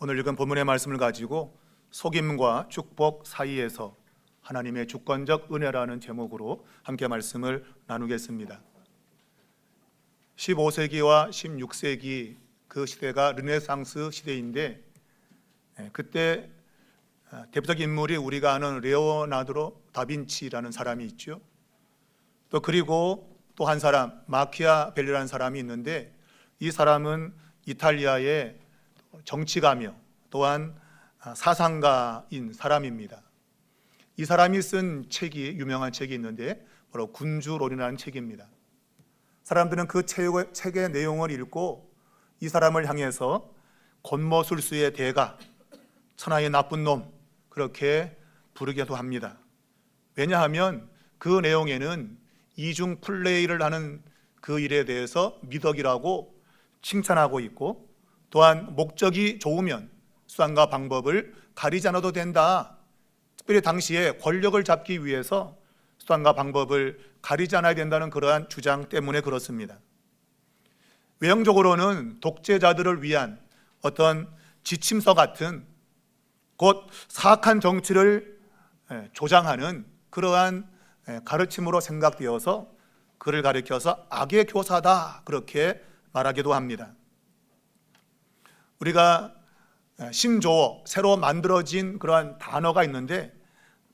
오늘 읽은 본문의 말씀을 가지고 속임과 축복 사이에서 하나님의 주권적 은혜라는 제목으로 함께 말씀을 나누겠습니다. 15세기와 16세기 그 시대가 르네상스 시대인데, 그때 대표적 인물이 우리가 아는 레오나르도 다빈치라는 사람이 있죠. 또 그리고 또 한 사람 마키아벨리라는 사람이 있는데, 이 사람은 이탈리아의 정치가며 또한 사상가인 사람입니다. 이 사람이 쓴 책이 유명한 책이 있는데 바로 군주론이라는 책입니다. 사람들은 그 책의 내용을 읽고 이 사람을 향해서 곤모술수의 대가, 천하의 나쁜 놈 그렇게 부르기도 합니다. 왜냐하면 그 내용에는 이중 플레이를 하는 그 일에 대해서 미덕이라고 칭찬하고 있고, 또한 목적이 좋으면 수단과 방법을 가리지 않아도 된다. 특별히 당시에 권력을 잡기 위해서 수단과 방법을 가리지 않아야 된다는 그러한 주장 때문에 그렇습니다. 외형적으로는 독재자들을 위한 어떤 지침서 같은, 곧 사악한 정치를 조장하는 그러한 가르침으로 생각되어서 그를 가리켜서 악의 교사다 그렇게 말하기도 합니다. 우리가 신조어, 새로 만들어진 그러한 단어가 있는데,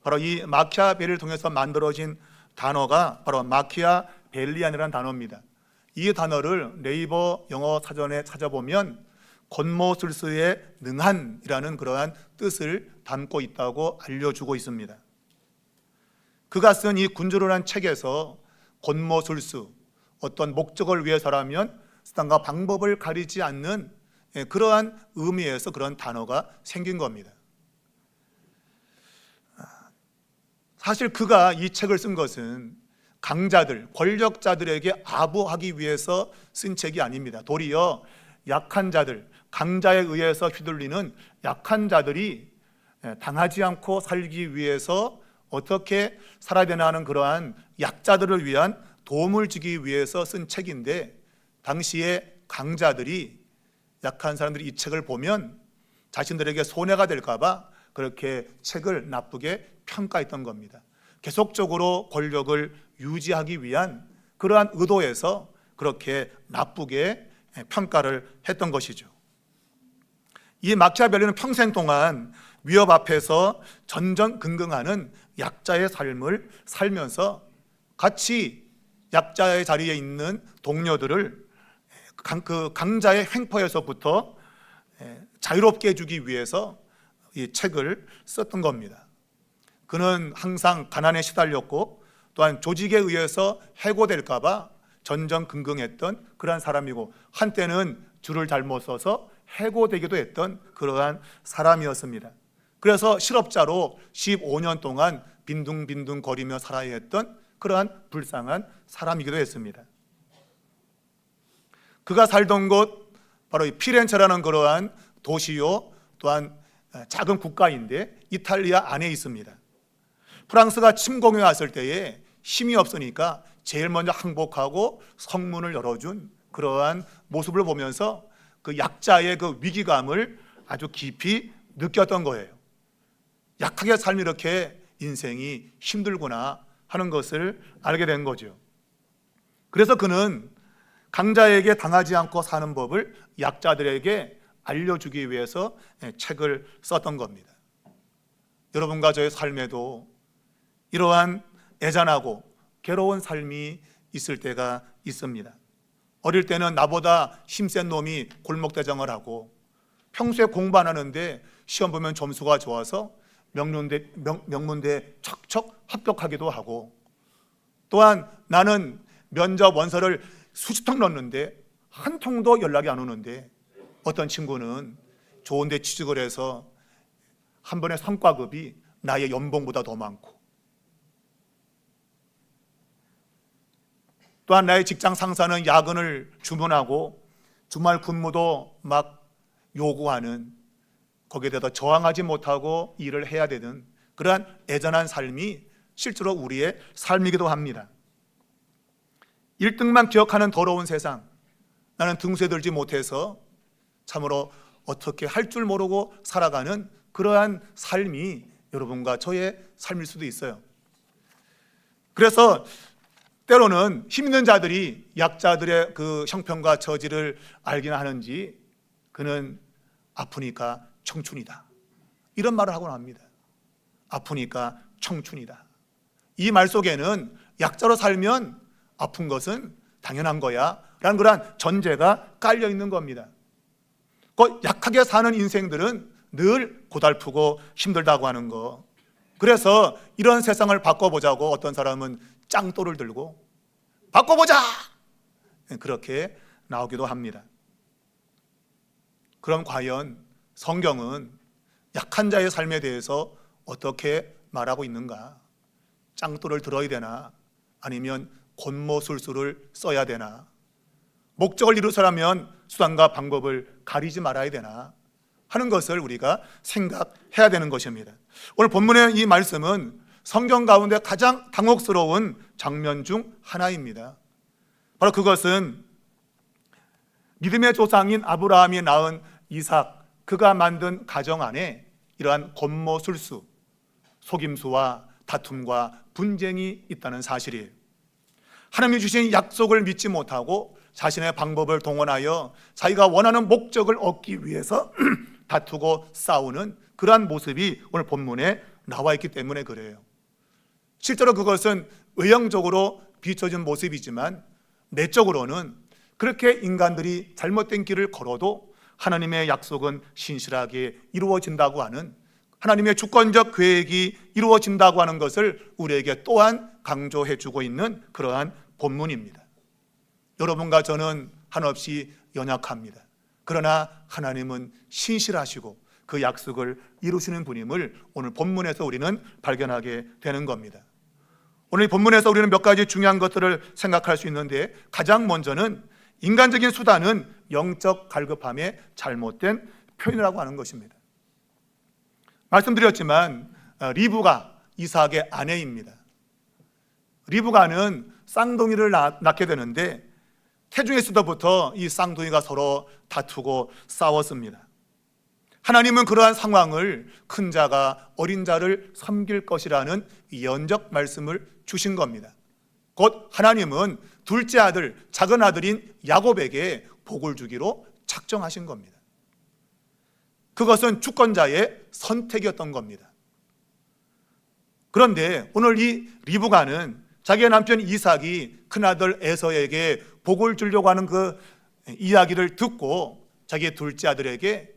바로 이 마키아벨리를 통해서 만들어진 단어가 바로 마키아벨리안이라는 단어입니다. 이 단어를 네이버 영어 사전에 찾아보면 곤모술수에 능한이라는 그러한 뜻을 담고 있다고 알려주고 있습니다. 그가 쓴 이 군주론이라는 책에서 곤모술수, 어떤 목적을 위해서라면 수단과 방법을 가리지 않는 그러한 의미에서 그런 단어가 생긴 겁니다. 사실 그가 이 책을 쓴 것은 강자들, 권력자들에게 아부하기 위해서 쓴 책이 아닙니다. 도리어 약한 자들, 강자에 의해서 휘둘리는 약한 자들이 당하지 않고 살기 위해서 어떻게 살아야 되나 하는 그러한 약자들을 위한 도움을 주기 위해서 쓴 책인데, 당시에 강자들이, 약한 사람들이 이 책을 보면 자신들에게 손해가 될까 봐 그렇게 책을 나쁘게 평가했던 겁니다. 계속적으로 권력을 유지하기 위한 그러한 의도에서 그렇게 나쁘게 평가를 했던 것이죠. 이 마키아벨리는 평생 동안 위협 앞에서 전전긍긍하는 약자의 삶을 살면서 같이 약자의 자리에 있는 동료들을 그 강자의 횡포에서부터 자유롭게 해주기 위해서 이 책을 썼던 겁니다. 그는 항상 가난에 시달렸고, 또한 조직에 의해서 해고될까 봐 전전긍긍했던 그러한 사람이고, 한때는 줄을 잘못 서서 해고되기도 했던 그러한 사람이었습니다. 그래서 실업자로 15년 동안 빈둥빈둥 거리며 살아야 했던 그러한 불쌍한 사람이기도 했습니다. 그가 살던 곳 바로 이 피렌체라는 그러한 도시요, 또한 작은 국가인데 이탈리아 안에 있습니다. 프랑스가 침공해 왔을 때에 힘이 없으니까 제일 먼저 항복하고 성문을 열어준 그러한 모습을 보면서 그 약자의 그 위기감을 아주 깊이 느꼈던 거예요. 약하게 살면 이렇게 인생이 힘들구나 하는 것을 알게 된 거죠. 그래서 그는 강자에게 당하지 않고 사는 법을 약자들에게 알려주기 위해서 책을 썼던 겁니다. 여러분과 저의 삶에도 이러한 애잔하고 괴로운 삶이 있을 때가 있습니다. 어릴 때는 나보다 힘센 놈이 골목대장을 하고, 평소에 공부 안 하는데 시험 보면 점수가 좋아서 명문대에 척척 합격하기도 하고, 또한 나는 면접 원서를 수십 통 넣었는데 한 통도 연락이 안 오는데, 어떤 친구는 좋은 데 취직을 해서 한 번에 성과급이 나의 연봉보다 더 많고, 또한 나의 직장 상사는 야근을 주문하고 주말 근무도 막 요구하는, 거기에 대해서 저항하지 못하고 일을 해야 되는 그러한 애잔한 삶이 실제로 우리의 삶이기도 합니다. 1등만 기억하는 더러운 세상, 나는 등수에 들지 못해서 참으로 어떻게 할 줄 모르고 살아가는 그러한 삶이 여러분과 저의 삶일 수도 있어요. 그래서 때로는 힘 있는 자들이 약자들의 그 형편과 처지를 알긴 하는지 그는 아프니까 청춘이다, 이런 말을 하곤 합니다. 아프니까 청춘이다. 이 말 속에는 약자로 살면 아픈 것은 당연한 거야 라는 그런 전제가 깔려 있는 겁니다. 그 약하게 사는 인생들은 늘 고달프고 힘들다고 하는 거. 그래서 이런 세상을 바꿔보자고 어떤 사람은 짱돌을 들고 바꿔보자, 그렇게 나오기도 합니다. 그럼 과연 성경은 약한 자의 삶에 대해서 어떻게 말하고 있는가? 짱돌을 들어야 되나? 아니면 곤모술수를 써야 되나? 목적을 이루서라면 수단과 방법을 가리지 말아야 되나 하는 것을 우리가 생각해야 되는 것입니다. 오늘 본문의 이 말씀은 성경 가운데 가장 당혹스러운 장면 중 하나입니다. 바로 그것은 믿음의 조상인 아브라함이 낳은 이삭, 그가 만든 가정 안에 이러한 곤모술수, 속임수와 다툼과 분쟁이 있다는 사실이에요. 하나님이 주신 약속을 믿지 못하고 자신의 방법을 동원하여 자기가 원하는 목적을 얻기 위해서 다투고 싸우는 그러한 모습이 오늘 본문에 나와 있기 때문에 그래요. 실제로 그것은 외형적으로 비춰진 모습이지만 내적으로는 그렇게 인간들이 잘못된 길을 걸어도 하나님의 약속은 신실하게 이루어진다고 하는, 하나님의 주권적 계획이 이루어진다고 하는 것을 우리에게 또한 강조해 주고 있는 그러한 본문입니다. 여러분과 저는 한없이 연약합니다. 그러나 하나님은 신실하시고 그 약속을 이루시는 분임을 오늘 본문에서 우리는 발견하게 되는 겁니다. 오늘 본문에서 우리는 몇 가지 중요한 것들을 생각할 수 있는데, 가장 먼저는 인간적인 수단은 영적 갈급함의 잘못된 표현이라고 하는 것입니다. 말씀드렸지만 리브가 이삭의 아내입니다. 리브가는 쌍둥이를 낳게 되는데 태중에서 때부터 이 쌍둥이가 서로 다투고 싸웠습니다. 하나님은 그러한 상황을 큰 자가 어린 자를 섬길 것이라는 예언적 말씀을 주신 겁니다. 곧 하나님은 둘째 아들, 작은 아들인 야곱에게 복을 주기로 작정하신 겁니다. 그것은 주권자의 선택이었던 겁니다. 그런데 오늘 이 리브가는 자기의 남편 이삭이 큰아들 에서에게 복을 주려고 하는 그 이야기를 듣고 자기의 둘째 아들에게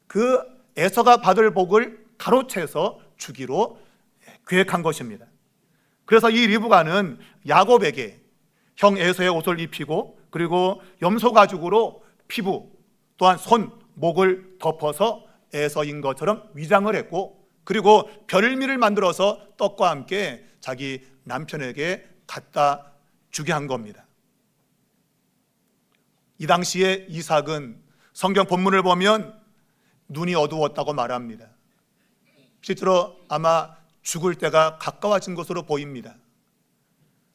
그 에서가 받을 복을 가로채서 주기로 계획한 것입니다. 그래서 이 리브가는 야곱에게 형 에서의 옷을 입히고 그리고 염소 가죽으로 피부 또한 손, 목을 덮어서 에서인 것처럼 위장을 했고, 그리고 별미를 만들어서 떡과 함께 자기 남편에게 갖다 주게 한 겁니다. 이 당시에 이삭은 성경 본문을 보면 눈이 어두웠다고 말합니다. 실제로 아마 죽을 때가 가까워진 것으로 보입니다.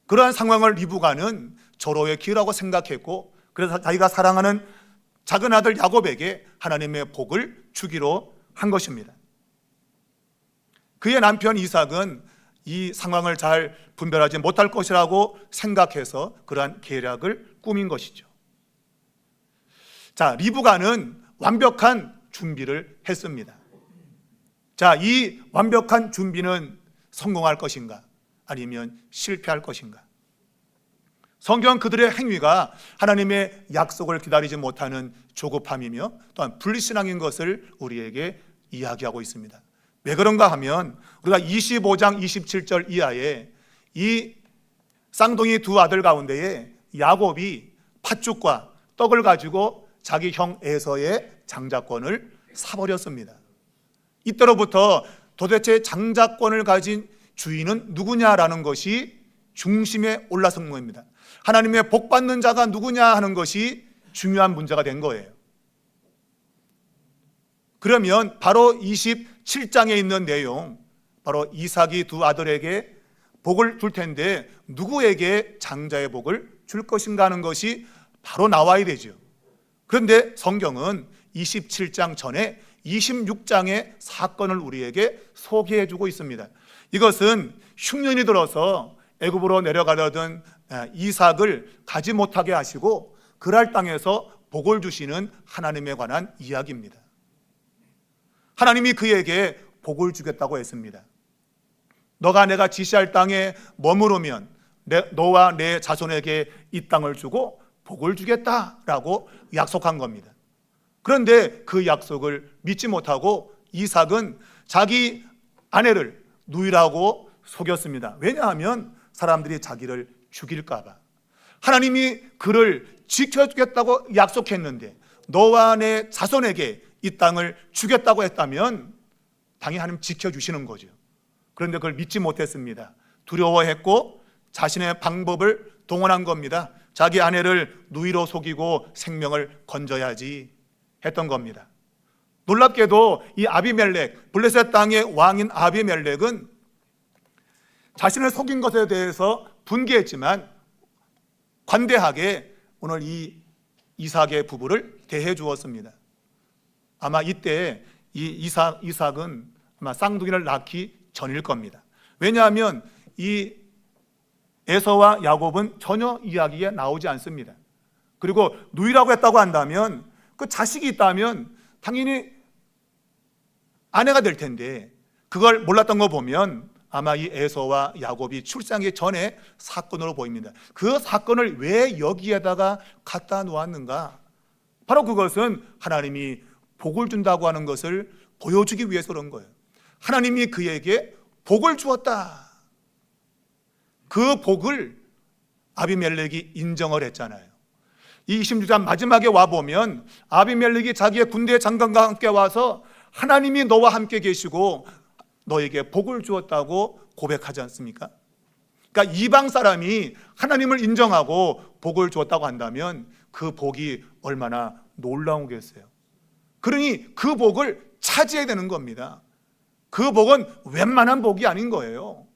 그러한 상황을 리브가는 절호의 기회라고 생각했고, 그래서 자기가 사랑하는 작은 아들 야곱에게 하나님의 복을 주기로 한 것입니다. 그의 남편 이삭은 이 상황을 잘 분별하지 못할 것이라고 생각해서 그러한 계략을 꾸민 것이죠. 자, 리브가는 완벽한 준비를 했습니다. 자, 이 완벽한 준비는 성공할 것인가? 아니면 실패할 것인가? 성경은 그들의 행위가 하나님의 약속을 기다리지 못하는 조급함이며 또한 불신앙인 것을 우리에게 이야기하고 있습니다. 왜 그런가 하면 우리가 25장 27절 이하에 이 쌍둥이 두 아들 가운데에 야곱이 팥죽과 떡을 가지고 자기 형 에서의 장자권을 사버렸습니다. 이때로부터 도대체 장자권을 가진 주인은 누구냐라는 것이 중심에 올라선 겁니다. 하나님의 복 받는 자가 누구냐 하는 것이 중요한 문제가 된 거예요. 그러면 바로 27장에 있는 내용, 바로 이삭이 두 아들에게 복을 줄 텐데 누구에게 장자의 복을 줄 것인가 하는 것이 바로 나와야 되죠. 그런데 성경은 27장 전에 26장의 사건을 우리에게 소개해 주고 있습니다. 이것은 흉년이 들어서 애굽으로 내려가려던 이삭을 가지 못하게 하시고 그랄 땅에서 복을 주시는 하나님에 관한 이야기입니다. 하나님이 그에게 복을 주겠다고 했습니다. 너가 내가 지시할 땅에 머무르면 너와 내 자손에게 이 땅을 주고 복을 주겠다라고 약속한 겁니다. 그런데 그 약속을 믿지 못하고 이삭은 자기 아내를 누이라고 속였습니다. 왜냐하면 사람들이 자기를 죽일까 봐. 하나님이 그를 지켜주겠다고 약속했는데 너와 내 자손에게 이 땅을 주겠다고 했다면 당연히 하나님 지켜주시는 거죠. 그런데 그걸 믿지 못했습니다. 두려워했고 자신의 방법을 동원한 겁니다. 자기 아내를 누이로 속이고 생명을 건져야지 했던 겁니다. 놀랍게도 이 아비멜렉, 블레셋 땅의 왕인 아비멜렉은 자신을 속인 것에 대해서 분개했지만 관대하게 오늘 이 이삭의 부부를 대해 주었습니다. 아마 이때 이 이삭은 아마 쌍둥이를 낳기 전일 겁니다. 왜냐하면 이 에서와 야곱은 전혀 이야기에 나오지 않습니다. 그리고 누이라고 했다고 한다면 그 자식이 있다면 당연히 아내가 될 텐데 그걸 몰랐던 거 보면 아마 이 에서와 야곱이 출산하기 전에 사건으로 보입니다. 그 사건을 왜 여기에다가 갖다 놓았는가? 바로 그것은 하나님이 복을 준다고 하는 것을 보여주기 위해서 그런 거예요. 하나님이 그에게 복을 주었다. 그 복을 아비멜렉이 인정을 했잖아요. 이 26장 마지막에 와보면 아비멜렉이 자기의 군대 장관과 함께 와서 하나님이 너와 함께 계시고 너에게 복을 주었다고 고백하지 않습니까? 그러니까 이방 사람이 하나님을 인정하고 복을 주었다고 한다면 그 복이 얼마나 놀라우겠어요. 그러니 그 복을 차지해야 되는 겁니다. 그 복은 웬만한 복이 아닌 거예요.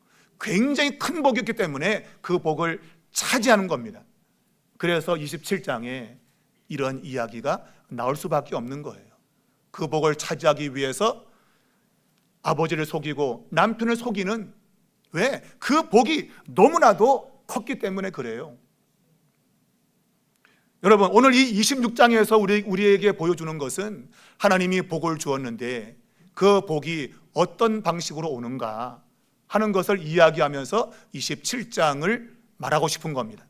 굉장히 큰 복이었기 때문에 그 복을 차지하는 겁니다. 그래서 27장에 이런 이야기가 나올 수밖에 없는 거예요. 그 복을 차지하기 위해서 아버지를 속이고 남편을 속이는, 왜? 그 복이 너무나도 컸기 때문에 그래요. 여러분, 오늘 이 26장에서 우리에게 보여주는 것은 하나님이 복을 주었는데 그 복이 어떤 방식으로 오는가 하는 것을 이야기하면서 27장을 말하고 싶은 겁니다.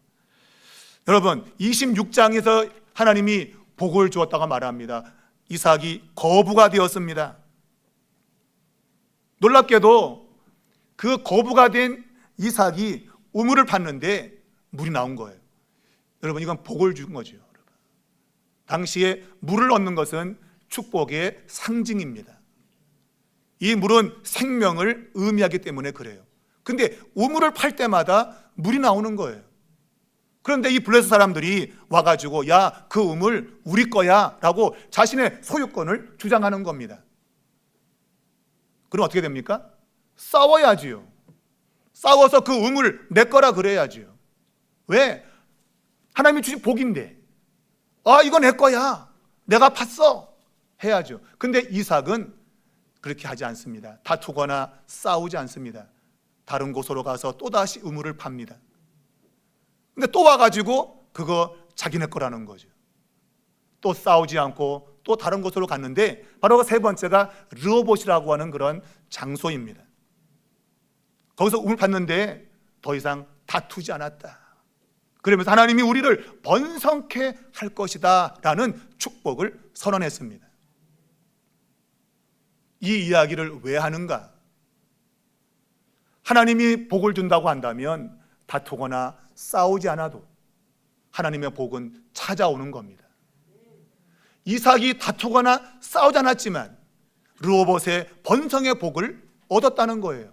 여러분, 26장에서 하나님이 복을 주었다고 말합니다. 이삭이 거부가 되었습니다. 놀랍게도 그 거부가 된 이삭이 우물을 팠는데 물이 나온 거예요. 여러분, 이건 복을 준 거죠. 당시에 물을 얻는 것은 축복의 상징입니다. 이 물은 생명을 의미하기 때문에 그래요. 근데 우물을 팔 때마다 물이 나오는 거예요. 그런데 이 블레셋 사람들이 와가지고 야, 그 우물 우리 거야 라고 자신의 소유권을 주장하는 겁니다. 그럼 어떻게 됩니까? 싸워야지요. 싸워서 그 우물 내 거라 그래야지요. 왜? 하나님이 주신 복인데, 아, 이거 내 거야, 내가 팠어 해야죠. 근데 이삭은 그렇게 하지 않습니다. 다투거나 싸우지 않습니다. 다른 곳으로 가서 또다시 우물을 팝니다. 근데 또 와가지고 그거 자기네 거라는 거죠. 또 싸우지 않고 또 다른 곳으로 갔는데 바로 세 번째가 르호봇이라고 하는 그런 장소입니다. 거기서 우물 팠는데 더 이상 다투지 않았다. 그러면서 하나님이 우리를 번성케 할 것이다 라는 축복을 선언했습니다. 이 이야기를 왜 하는가? 하나님이 복을 준다고 한다면 다투거나 싸우지 않아도 하나님의 복은 찾아오는 겁니다. 이삭이 다투거나 싸우지 않았지만 르호봇의 번성의 복을 얻었다는 거예요.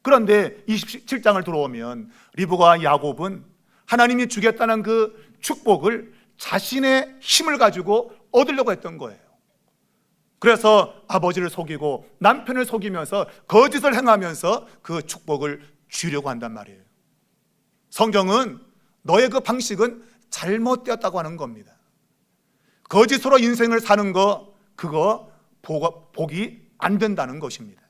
그런데 27장을 들어오면 리브가와 야곱은 하나님이 주겠다는 그 축복을 자신의 힘을 가지고 얻으려고 했던 거예요. 그래서 아버지를 속이고 남편을 속이면서 거짓을 행하면서 그 축복을 주려고 한단 말이에요. 성경은 너의 그 방식은 잘못되었다고 하는 겁니다. 거짓으로 인생을 사는 거, 그거 복이 안 된다는 것입니다.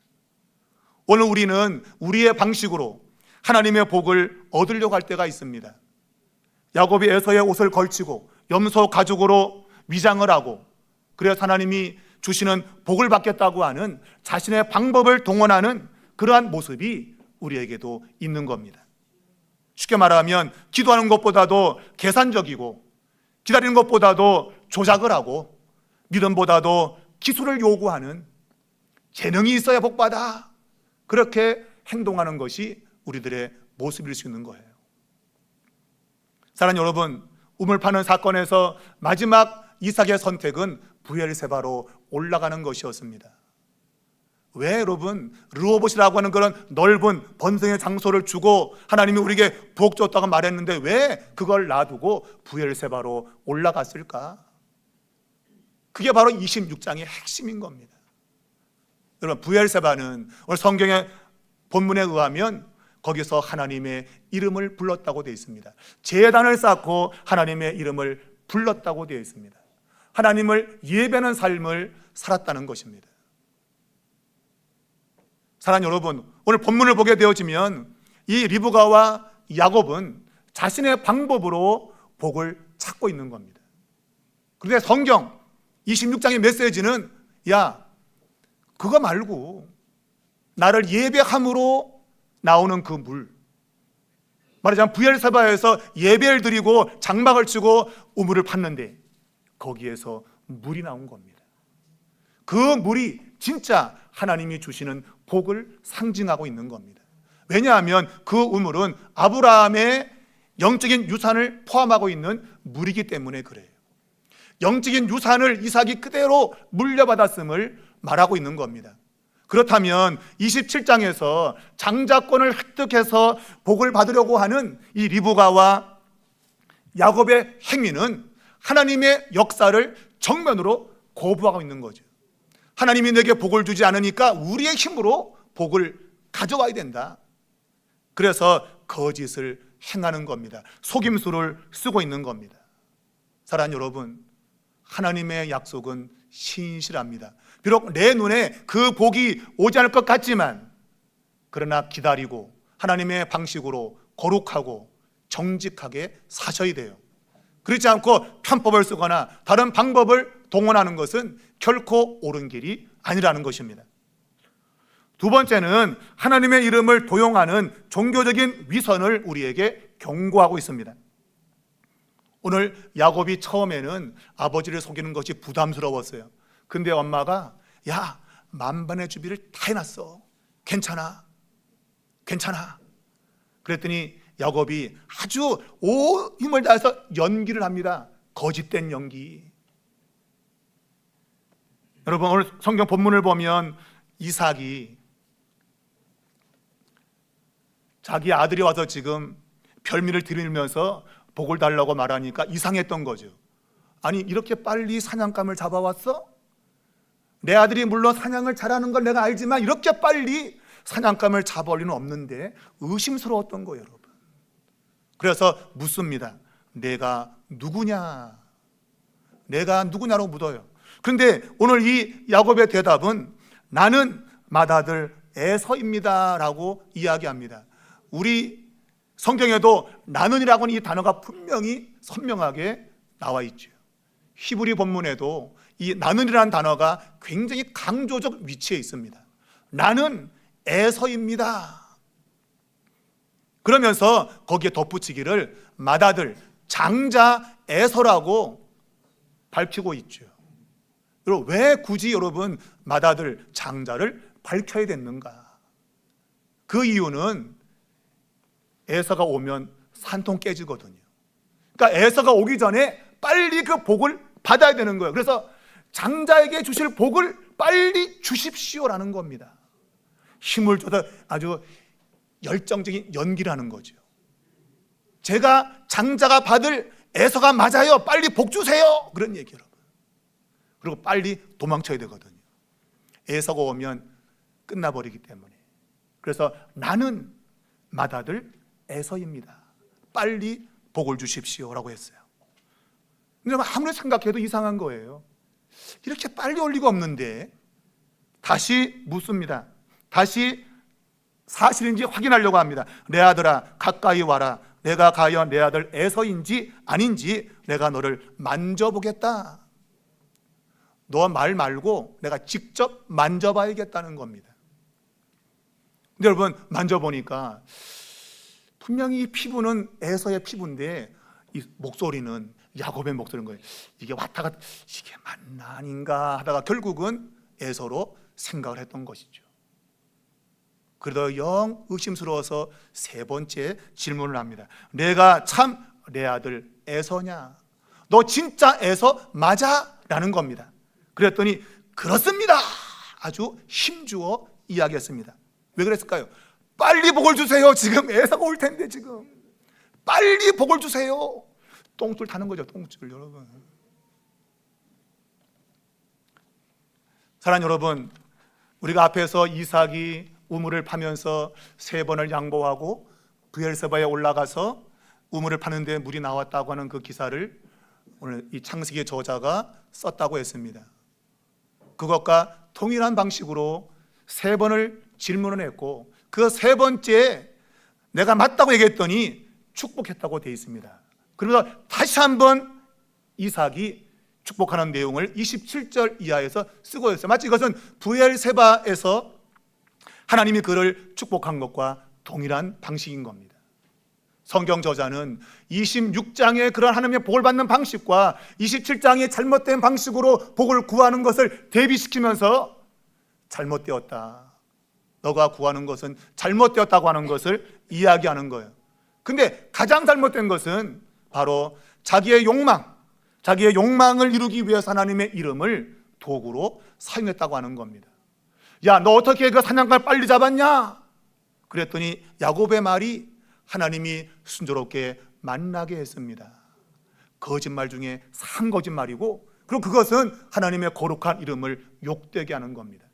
오늘 우리는 우리의 방식으로 하나님의 복을 얻으려고 할 때가 있습니다. 야곱이 에서의 옷을 걸치고 염소 가죽으로 위장을 하고, 그래서 하나님이 주시는 복을 받겠다고 하는 자신의 방법을 동원하는 그러한 모습이 우리에게도 있는 겁니다. 쉽게 말하면 기도하는 것보다도 계산적이고, 기다리는 것보다도 조작을 하고, 믿음보다도 기술을 요구하는, 재능이 있어야 복받아, 그렇게 행동하는 것이 우리들의 모습일 수 있는 거예요. 사랑하는 여러분, 우물 파는 사건에서 마지막 이삭의 선택은 브엘세바로 올라가는 것이었습니다. 왜 여러분, 르호봇이라고 하는 그런 넓은 번성의 장소를 주고 하나님이 우리에게 복 줬다고 말했는데 왜 그걸 놔두고 브엘세바로 올라갔을까? 그게 바로 26장의 핵심인 겁니다. 여러분, 브엘세바는 오늘 성경의 본문에 의하면 거기서 하나님의 이름을 불렀다고 되어 있습니다. 제단을 쌓고 하나님의 이름을 불렀다고 되어 있습니다. 하나님을 예배하는 삶을 살았다는 것입니다. 사랑하는 여러분, 오늘 본문을 보게 되어지면 이 리브가와 야곱은 자신의 방법으로 복을 찾고 있는 겁니다. 그런데 성경 26장의 메시지는, 야, 그거 말고 나를 예배함으로 나오는 그 물, 말하자면 브엘세바에서 예배를 드리고 장막을 치고 우물을 팠는데 거기에서 물이 나온 겁니다. 그 물이 진짜 하나님이 주시는 복을 상징하고 있는 겁니다. 왜냐하면 그 우물은 아브라함의 영적인 유산을 포함하고 있는 물이기 때문에 그래요. 영적인 유산을 이삭이 그대로 물려받았음을 말하고 있는 겁니다. 그렇다면 27장에서 장자권을 획득해서 복을 받으려고 하는 이 리브가와 야곱의 행위는 하나님의 역사를 정면으로 거부하고 있는 거죠. 하나님이 내게 복을 주지 않으니까 우리의 힘으로 복을 가져와야 된다. 그래서 거짓을 행하는 겁니다. 속임수를 쓰고 있는 겁니다. 사랑하는 여러분, 하나님의 약속은 신실합니다. 비록 내 눈에 그 복이 오지 않을 것 같지만, 그러나 기다리고 하나님의 방식으로 거룩하고 정직하게 사셔야 돼요. 그렇지 않고 편법을 쓰거나 다른 방법을 동원하는 것은 결코 옳은 길이 아니라는 것입니다. 두 번째는 하나님의 이름을 도용하는 종교적인 위선을 우리에게 경고하고 있습니다. 오늘 야곱이 처음에는 아버지를 속이는 것이 부담스러웠어요. 근데 엄마가, 야, 만반의 주비를 다 해놨어. 괜찮아. 그랬더니 야곱이 아주 온 힘을 다해서 연기를 합니다. 거짓된 연기. 여러분, 오늘 성경 본문을 보면 이삭이 자기 아들이 와서 지금 별미를 들이면서 복을 달라고 말하니까 이상했던 거죠. 아니, 이렇게 빨리 사냥감을 잡아왔어? 내 아들이 물론 사냥을 잘하는 걸 내가 알지만 이렇게 빨리 사냥감을 잡아올 리는 없는데 의심스러웠던 거예요, 여러분. 그래서 묻습니다. 내가 누구냐라고 묻어요. 그런데 오늘 이 야곱의 대답은 나는 맏아들 에서입니다라고 이야기합니다. 우리 성경에도 나는이라고 하는 이 단어가 분명히 선명하게 나와 있죠. 히브리 본문에도 이 나는이라는 단어가 굉장히 강조적 위치에 있습니다. 나는 에서입니다. 그러면서 거기에 덧붙이기를 맏아들 장자 에서라고 밝히고 있죠. 여러분, 왜 굳이 여러분 맏아들 장자를 밝혀야 됐는가? 그 이유는 에서가 오면 산통 깨지거든요. 그러니까 에서가 오기 전에 빨리 그 복을 받아야 되는 거예요. 그래서 장자에게 주실 복을 빨리 주십시오라는 겁니다. 힘을 줘서 아주 열정적인 연기를 하는 거죠. 제가 장자가 받을 에서가 맞아요. 빨리 복 주세요. 그런 얘기, 여러분. 그리고 빨리 도망쳐야 되거든요. 에서가 오면 끝나버리기 때문에. 그래서 나는 맏아들 에서입니다. 빨리 복을 주십시오라고 했어요. 근데 아무리 생각해도 이상한 거예요. 이렇게 빨리 올 리가 없는데 다시 묻습니다. 다시 사실인지 확인하려고 합니다. 내 아들아 가까이 와라. 내가 과연 내 아들 에서인지 아닌지 내가 너를 만져보겠다. 너 말 말고 내가 직접 만져봐야겠다는 겁니다. 근데 여러분 만져보니까 분명히 이 피부는 에서의 피부인데 이 목소리는 야곱의 목소리인 거예요. 이게 왔다가 이게 맞나 아닌가 하다가 결국은 에서로 생각을 했던 것이죠. 그러다 영 의심스러워서 세 번째 질문을 합니다. 내가 참 내 아들 에서냐? 너 진짜 에서 맞아? 라는 겁니다. 그랬더니 그렇습니다. 아주 힘주어 이야기했습니다. 왜 그랬을까요? 빨리 복을 주세요. 지금 에서가 올 텐데 지금 빨리 복을 주세요. 똥줄 타는 거죠. 똥줄. 여러분, 사랑하는 여러분, 우리가 앞에서 이삭이 우물을 파면서 3번을 양보하고 브엘세바에 올라가서 우물을 파는데 물이 나왔다고 하는 그 기사를 오늘 이 창세기 저자가 썼다고 했습니다. 그것과 동일한 방식으로 3번을 질문을 했고 그 3번째 내가 맞다고 얘기했더니 축복했다고 되어 있습니다. 그러다 다시 한번 이삭이 축복하는 내용을 27절 이하에서 쓰고 있어요. 마치 이것은 브엘세바에서 하나님이 그를 축복한 것과 동일한 방식인 겁니다. 성경 저자는 26장의 그런 하나님의 복을 받는 방식과 27장의 잘못된 방식으로 복을 구하는 것을 대비시키면서 잘못되었다, 너가 구하는 것은 잘못되었다고 하는 것을 이야기하는 거예요. 근데 가장 잘못된 것은 바로 자기의 욕망을 이루기 위해서 하나님의 이름을 도구로 사용했다고 하는 겁니다. 야, 너 어떻게 그 사냥감을 빨리 잡았냐? 그랬더니 야곱의 말이 하나님이 순조롭게 만나게 했습니다. 거짓말 중에 산 거짓말이고, 그리고 그것은 하나님의 거룩한 이름을 욕되게 하는 겁니다.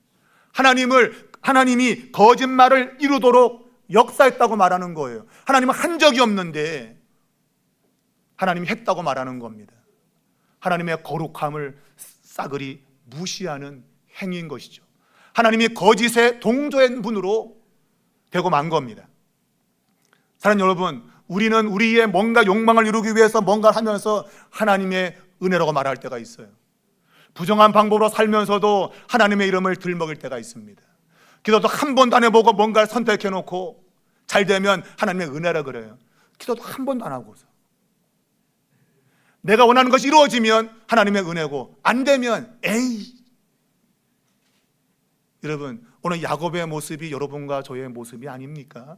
하나님이 거짓말을 이루도록 역사했다고 말하는 거예요. 하나님은 한 적이 없는데 하나님이 했다고 말하는 겁니다. 하나님의 거룩함을 싸그리 무시하는 행위인 것이죠. 하나님이 거짓에 동조한 분으로 되고 만 겁니다. 사랑하는 여러분, 우리는 우리의 뭔가 욕망을 이루기 위해서 뭔가를 하면서 하나님의 은혜라고 말할 때가 있어요. 부정한 방법으로 살면서도 하나님의 이름을 들먹일 때가 있습니다. 기도도 한 번도 안 해보고 뭔가를 선택해놓고 잘 되면 하나님의 은혜라 그래요. 기도도 한 번도 안 하고서 내가 원하는 것이 이루어지면 하나님의 은혜고, 안 되면 에이. 여러분, 오늘 야곱의 모습이 여러분과 저의 모습이 아닙니까?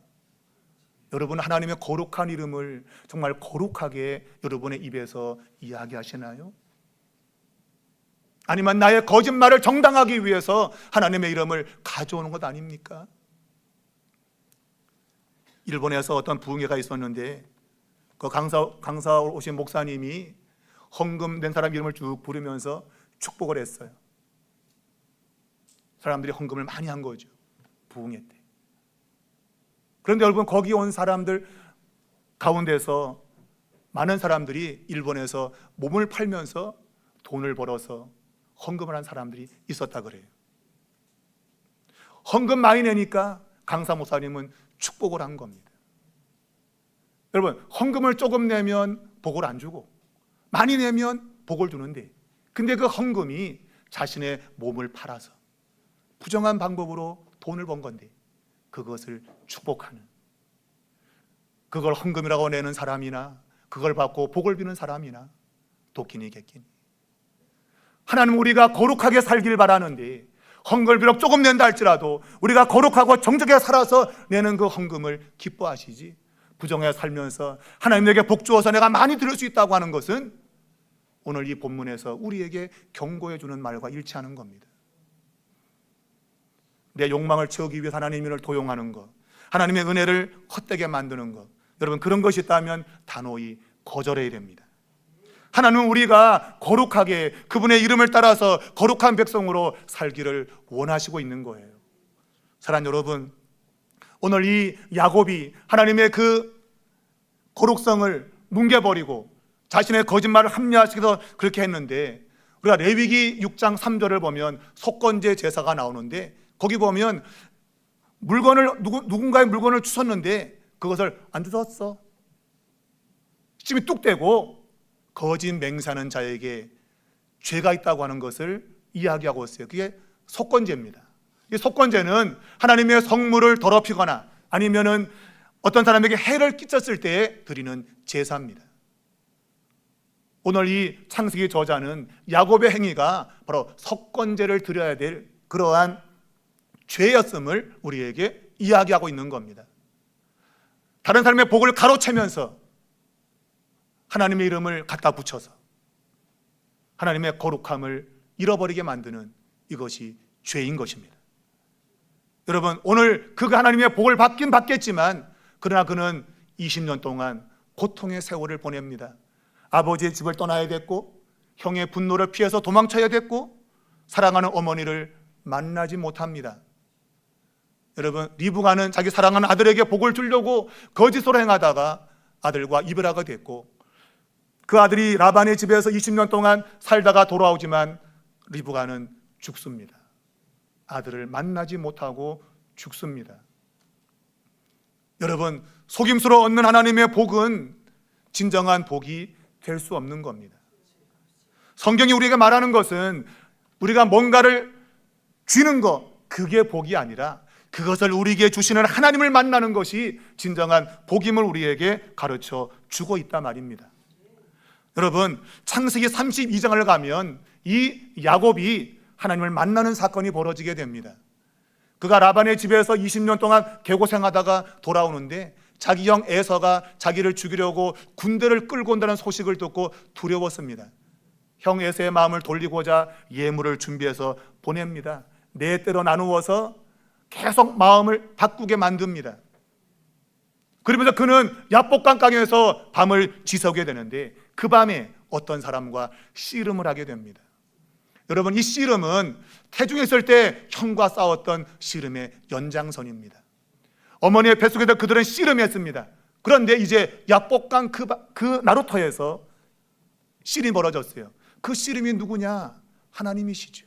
여러분, 하나님의 거룩한 이름을 정말 거룩하게 여러분의 입에서 이야기하시나요? 아니면 나의 거짓말을 정당하기 위해서 하나님의 이름을 가져오는 것 아닙니까? 일본에서 어떤 부흥회가 있었는데 그 강사 오신 목사님이 헌금 낸 사람 이름을 쭉 부르면서 축복을 했어요. 사람들이 헌금을 많이 한 거죠, 부흥회 때. 그런데 여러분, 거기 온 사람들 가운데서 많은 사람들이 일본에서 몸을 팔면서 돈을 벌어서 헌금을 한 사람들이 있었다 그래요. 헌금 많이 내니까 강사 목사님은 축복을 한 겁니다. 여러분, 헌금을 조금 내면 복을 안 주고 많이 내면 복을 주는데, 근데 그 헌금이 자신의 몸을 팔아서 부정한 방법으로 돈을 번 건데 그것을 축복하는, 그걸 헌금이라고 내는 사람이나 그걸 받고 복을 비는 사람이나 도끼니 객기니. 하나님은 우리가 거룩하게 살길 바라는데 헌금을 비록 조금 낸다 할지라도 우리가 거룩하고 정직하게 살아서 내는 그 헌금을 기뻐하시지, 부정하게 살면서 하나님에게 복 주어서 내가 많이 들을 수 있다고 하는 것은 오늘 이 본문에서 우리에게 경고해 주는 말과 일치하는 겁니다. 내 욕망을 채우기 위해 하나님을 도용하는 것, 하나님의 은혜를 헛되게 만드는 것, 여러분, 그런 것이 있다면 단호히 거절해야 됩니다. 하나님은 우리가 거룩하게 그분의 이름을 따라서 거룩한 백성으로 살기를 원하시고 있는 거예요. 사랑하는 여러분, 오늘 이 야곱이 하나님의 그 거룩성을 뭉개버리고 자신의 거짓말을 합리화시켜서 그렇게 했는데, 우리가 레위기 6장 3절을 보면 속건제 제사가 나오는데, 거기 보면 누군가의 물건을 주웠는데 그것을 안 주웠어. 침이 뚝 떼고 거짓 맹세하는 자에게 죄가 있다고 하는 것을 이야기하고 있어요. 그게 속건제입니다. 이 속건제는 하나님의 성물을 더럽히거나 아니면은 어떤 사람에게 해를 끼쳤을 때 드리는 제사입니다. 오늘 이 창세기 저자는 야곱의 행위가 바로 속건제를 드려야 될 그러한 죄였음을 우리에게 이야기하고 있는 겁니다. 다른 사람의 복을 가로채면서 하나님의 이름을 갖다 붙여서 하나님의 거룩함을 잃어버리게 만드는 이것이 죄인 것입니다. 여러분, 오늘 그가 하나님의 복을 받긴 받겠지만 그러나 그는 20년 동안 고통의 세월을 보냅니다. 아버지의 집을 떠나야 됐고, 형의 분노를 피해서 도망쳐야 됐고, 사랑하는 어머니를 만나지 못합니다. 여러분, 리브가는 자기 사랑하는 아들에게 복을 주려고 거짓으로 행하다가 아들과 이별하게 됐고, 그 아들이 라반의 집에서 20년 동안 살다가 돌아오지만 리브가는 죽습니다. 아들을 만나지 못하고 죽습니다. 여러분, 속임수로 얻는 하나님의 복은 진정한 복이 될 수 없는 겁니다. 성경이 우리에게 말하는 것은 우리가 뭔가를 쥐는 것, 그게 복이 아니라 그것을 우리에게 주시는 하나님을 만나는 것이 진정한 복임을 우리에게 가르쳐 주고 있단 말입니다. 여러분, 창세기 32장을 가면 이 야곱이 하나님을 만나는 사건이 벌어지게 됩니다. 그가 라반의 집에서 20년 동안 개고생하다가 돌아오는데 자기 형 에서가 자기를 죽이려고 군대를 끌고 온다는 소식을 듣고 두려웠습니다. 형 에서의 마음을 돌리고자 예물을 준비해서 보냅니다. 네 때로 나누어서 계속 마음을 바꾸게 만듭니다. 그러면서 그는 야복강 강에서 밤을 지새우게 되는데 그 밤에 어떤 사람과 씨름을 하게 됩니다. 여러분, 이 씨름은 태중에 있을 때 형과 싸웠던 씨름의 연장선입니다. 어머니의 뱃속에서 그들은 씨름했습니다. 그런데 이제 야복강 그 나루터에서 씨름이 벌어졌어요. 그 씨름이 누구냐? 하나님이시죠.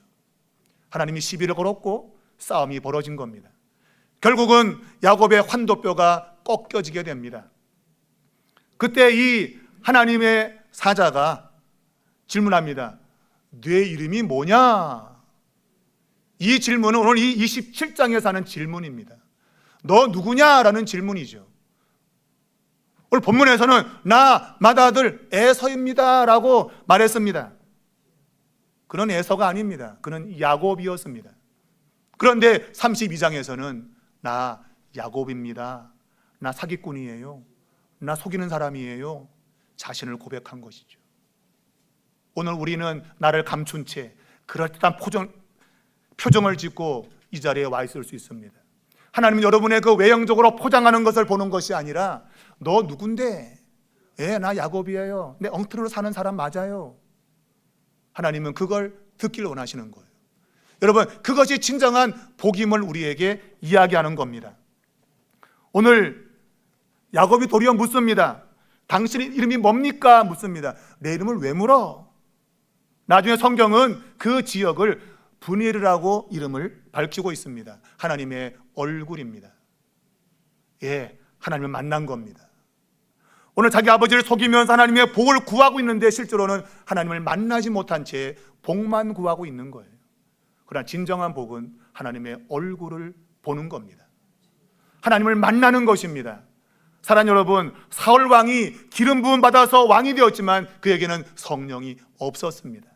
하나님이 시비를 걸었고 싸움이 벌어진 겁니다. 결국은 야곱의 환도뼈가 꺾여지게 됩니다. 그때 이 하나님의 사자가 질문합니다. 네 이름이 뭐냐? 이 질문은 오늘 이 27장에서 하는 질문입니다. 너 누구냐라는 질문이죠. 오늘 본문에서는 나 맏아들 에서입니다 라고 말했습니다. 그는 에서가 아닙니다. 그는 야곱이었습니다. 그런데 32장에서는 나 야곱입니다. 나 사기꾼이에요. 나 속이는 사람이에요. 자신을 고백한 것이죠. 오늘 우리는 나를 감춘 채 그럴듯한 표정을 짓고 이 자리에 와 있을 수 있습니다. 하나님은 여러분의 그 외형적으로 포장하는 것을 보는 것이 아니라 너 누군데? 나 야곱이에요. 내 엉터리로 사는 사람 맞아요. 하나님은 그걸 듣기를 원하시는 거예요. 여러분, 그것이 진정한 복임을 우리에게 이야기하는 겁니다. 오늘 야곱이 도리어 묻습니다. 당신의 이름이 뭡니까? 묻습니다. 내 이름을 왜 물어? 나중에 성경은 그 지역을 브니엘이라고 이름을 밝히고 있습니다. 하나님의 얼굴입니다. 하나님을 만난 겁니다. 오늘 자기 아버지를 속이면서 하나님의 복을 구하고 있는데 실제로는 하나님을 만나지 못한 채 복만 구하고 있는 거예요. 그러나 진정한 복은 하나님의 얼굴을 보는 겁니다. 하나님을 만나는 것입니다. 사랑하는 여러분, 사울 왕이 기름 부음 받아서 왕이 되었지만 그에게는 성령이 없었습니다.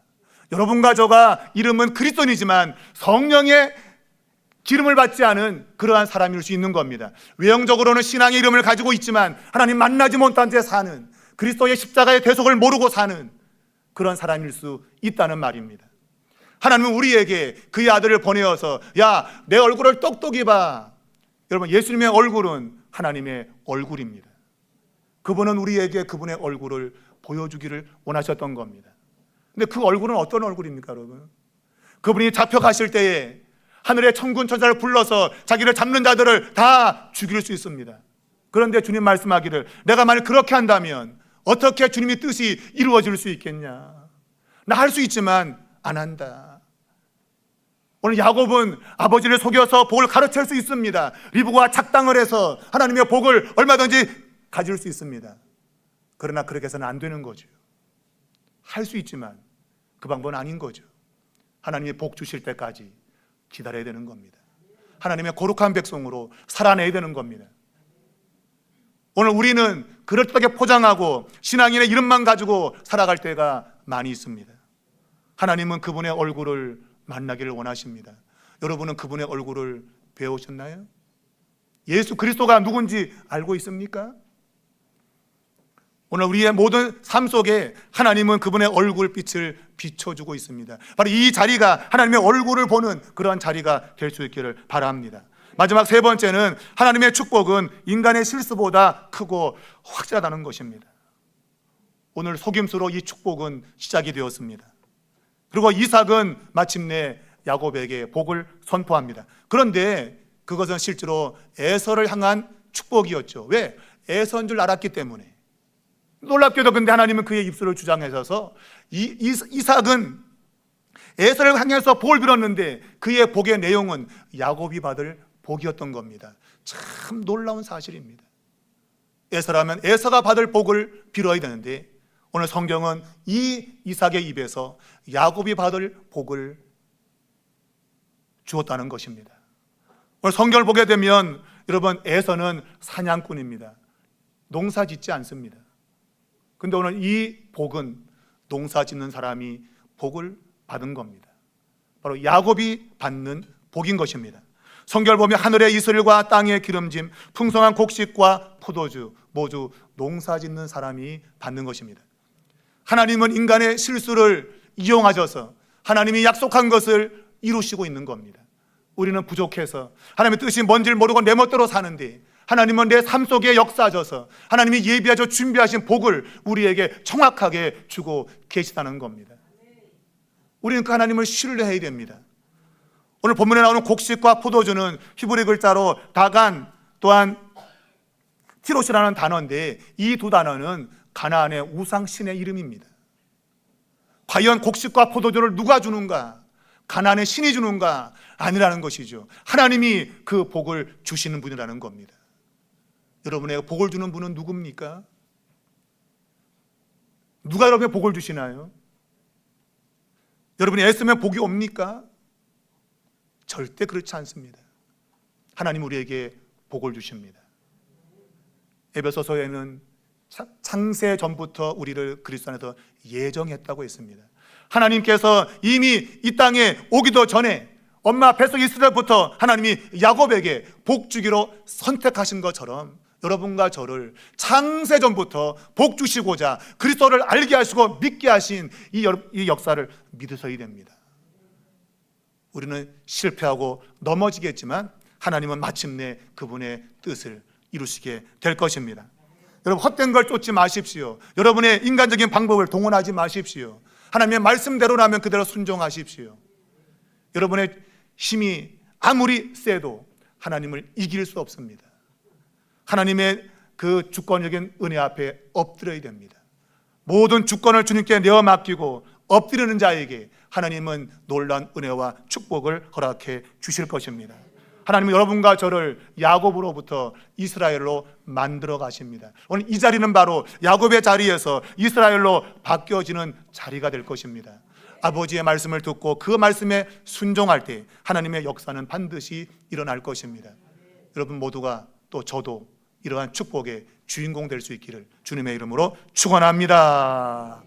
여러분과 저가 이름은 그리스도인이지만 성령의 기름을 받지 않은 그러한 사람일 수 있는 겁니다. 외형적으로는 신앙의 이름을 가지고 있지만 하나님 만나지 못한 채 사는, 그리스도의 십자가의 대속을 모르고 사는 그런 사람일 수 있다는 말입니다. 하나님은 우리에게 그의 아들을 보내어서 야, 내 얼굴을 똑똑히 봐. 여러분, 예수님의 얼굴은 하나님의 얼굴입니다. 그분은 우리에게 그분의 얼굴을 보여주기를 원하셨던 겁니다. 근데 그 얼굴은 어떤 얼굴입니까, 여러분? 그분이 잡혀가실 때에 하늘의 천군 천사를 불러서 자기를 잡는 자들을 다 죽일 수 있습니다. 그런데 주님 말씀하기를 내가 만약 그렇게 한다면 어떻게 주님의 뜻이 이루어질 수 있겠냐? 나 할 수 있지만 안 한다. 오늘 야곱은 아버지를 속여서 복을 가로챌 수 있습니다. 리브가 작당을 해서 하나님의 복을 얼마든지 가질 수 있습니다. 그러나 그렇게 해서는 안 되는 거죠. 할 수 있지만 그 방법은 아닌 거죠. 하나님이 복 주실 때까지 기다려야 되는 겁니다. 하나님의 거룩한 백성으로 살아내야 되는 겁니다. 오늘 우리는 그럴듯하게 포장하고 신앙인의 이름만 가지고 살아갈 때가 많이 있습니다. 하나님은 그분의 얼굴을 만나기를 원하십니다. 여러분은 그분의 얼굴을 배우셨나요? 예수 그리스도가 누군지 알고 있습니까? 오늘 우리의 모든 삶 속에 하나님은 그분의 얼굴빛을 비춰주고 있습니다. 바로 이 자리가 하나님의 얼굴을 보는 그러한 자리가 될 수 있기를 바랍니다. 마지막 세 번째는 하나님의 축복은 인간의 실수보다 크고 확실하다는 것입니다. 오늘 속임수로 이 축복은 시작이 되었습니다. 그리고 이삭은 마침내 야곱에게 복을 선포합니다. 그런데 그것은 실제로 에서를 향한 축복이었죠. 왜? 에서인 줄 알았기 때문에. 놀랍게도 근데 하나님은 그의 입술을 주장하셔서 이삭은 에서를 향해서 복을 빌었는데 그의 복의 내용은 야곱이 받을 복이었던 겁니다. 참 놀라운 사실입니다. 에서라면 에서가 받을 복을 빌어야 되는데 오늘 성경은 이 이삭의 입에서 야곱이 받을 복을 주었다는 것입니다. 오늘 성경을 보게 되면 여러분 에서는 사냥꾼입니다. 농사 짓지 않습니다. 근데 오늘 이 복은 농사 짓는 사람이 복을 받은 겁니다. 바로 야곱이 받는 복인 것입니다. 성경을 보면 하늘의 이슬과 땅의 기름짐, 풍성한 곡식과 포도주 모두 농사 짓는 사람이 받는 것입니다. 하나님은 인간의 실수를 이용하셔서 하나님이 약속한 것을 이루시고 있는 겁니다. 우리는 부족해서 하나님의 뜻이 뭔지를 모르고 내 멋대로 사는데 하나님은 내 삶 속에 역사하셔서 하나님이 예비하셔 준비하신 복을 우리에게 정확하게 주고 계시다는 겁니다. 우리는 그 하나님을 신뢰해야 됩니다. 오늘 본문에 나오는 곡식과 포도주는 히브리 글자로 다간 또한 티롯이라는 단어인데 이 두 단어는 가나안의 우상신의 이름입니다. 과연 곡식과 포도주를 누가 주는가? 가나안의 신이 주는가? 아니라는 것이죠. 하나님이 그 복을 주시는 분이라는 겁니다. 여러분에게 복을 주는 분은 누굽니까? 누가 여러분에게 복을 주시나요? 여러분이 애쓰면 복이 옵니까? 절대 그렇지 않습니다. 하나님 우리에게 복을 주십니다. 에베소서에는 창세 전부터 우리를 그리스도 안에서 예정했다고 했습니다. 하나님께서 이미 이 땅에 오기도 전에 엄마 뱃속 있을 때부터 하나님이 야곱에게 복 주기로 선택하신 것처럼 여러분과 저를 창세 전부터 복 주시고자 그리스도를 알게 하시고 믿게 하신 이 역사를 믿으셔야 됩니다. 우리는 실패하고 넘어지겠지만 하나님은 마침내 그분의 뜻을 이루시게 될 것입니다. 여러분 헛된 걸 쫓지 마십시오. 여러분의 인간적인 방법을 동원하지 마십시오. 하나님의 말씀대로라면 그대로 순종하십시오. 여러분의 힘이 아무리 세도 하나님을 이길 수 없습니다. 하나님의 그 주권적인 은혜 앞에 엎드려야 됩니다. 모든 주권을 주님께 내어 맡기고 엎드리는 자에게 하나님은 놀라운 은혜와 축복을 허락해 주실 것입니다. 하나님은 여러분과 저를 야곱으로부터 이스라엘로 만들어 가십니다. 오늘 이 자리는 바로 야곱의 자리에서 이스라엘로 바뀌어지는 자리가 될 것입니다. 아버지의 말씀을 듣고 그 말씀에 순종할 때 하나님의 역사는 반드시 일어날 것입니다. 여러분 모두가 또 저도 이러한 축복의 주인공 될 수 있기를 주님의 이름으로 축원합니다.